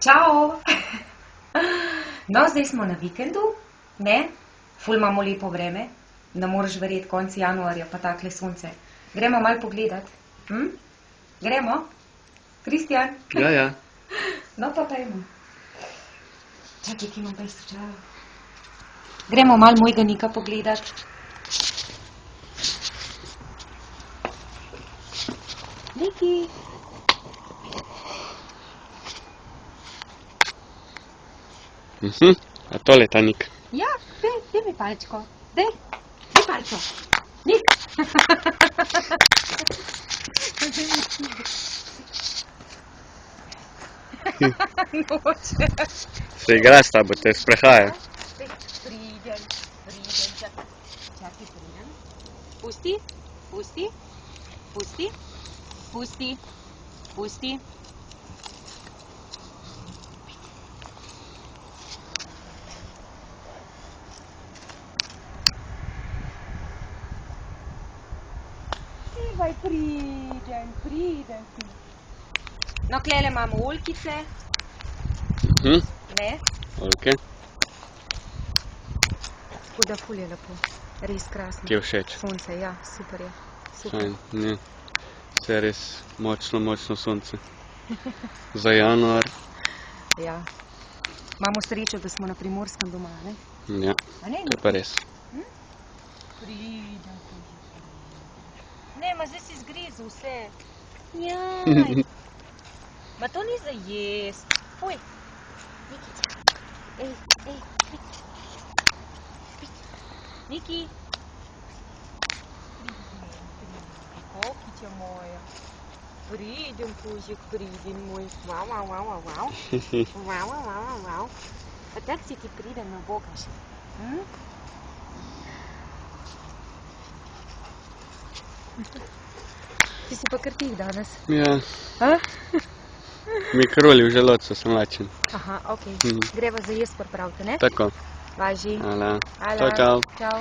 Čau! No, zdaj smo na vikendu, ne? Ful imamo lepo vreme, ne moreš verjeti, konci januarja pa takle sonce. Gremo malo pogledat? Gremo? Kristjan? Ja. No, pa pojmo. Čakaj, ki imam pa istočalo. Gremo malo mojega Nika pogledat. Niki! A tole je ta Nik. Ja, daj mi palčko. Daj palčko. Nik! Noče. Se igra s tabo, te sprehaja. Pridem, čakaj, pridem. Pusti. Evaj, pridem. No, klele imamo oljkice. Ne? Oljke. Tako da ful je lepo. Res krasno. Ti je všeč? Sonce, ja, super je. Fajn, ne. Vse je res močno sonce. Za januar. Ja. Imamo srečo, da smo na Primorskem doma, ne? Ja, A ne? to je pa res. Pridem. Ne, ma zdaj si zgrizel vse. Njaj. Ma to ni za jest. Fuj. Nikica. Ej, spit. Niki. Pridem, kokića moja. Pridem, kužek, pridem moj. Wow. Wow. Pa tak si ti pridem na bogaš. Ti si pa kar tih danes. Ja, A? mi kruli v želodcu, sem lačen. Aha, okej. Greva za jest pripraviti, ne? Tako. Važi. Hvala. Hvala. Čau. Čau.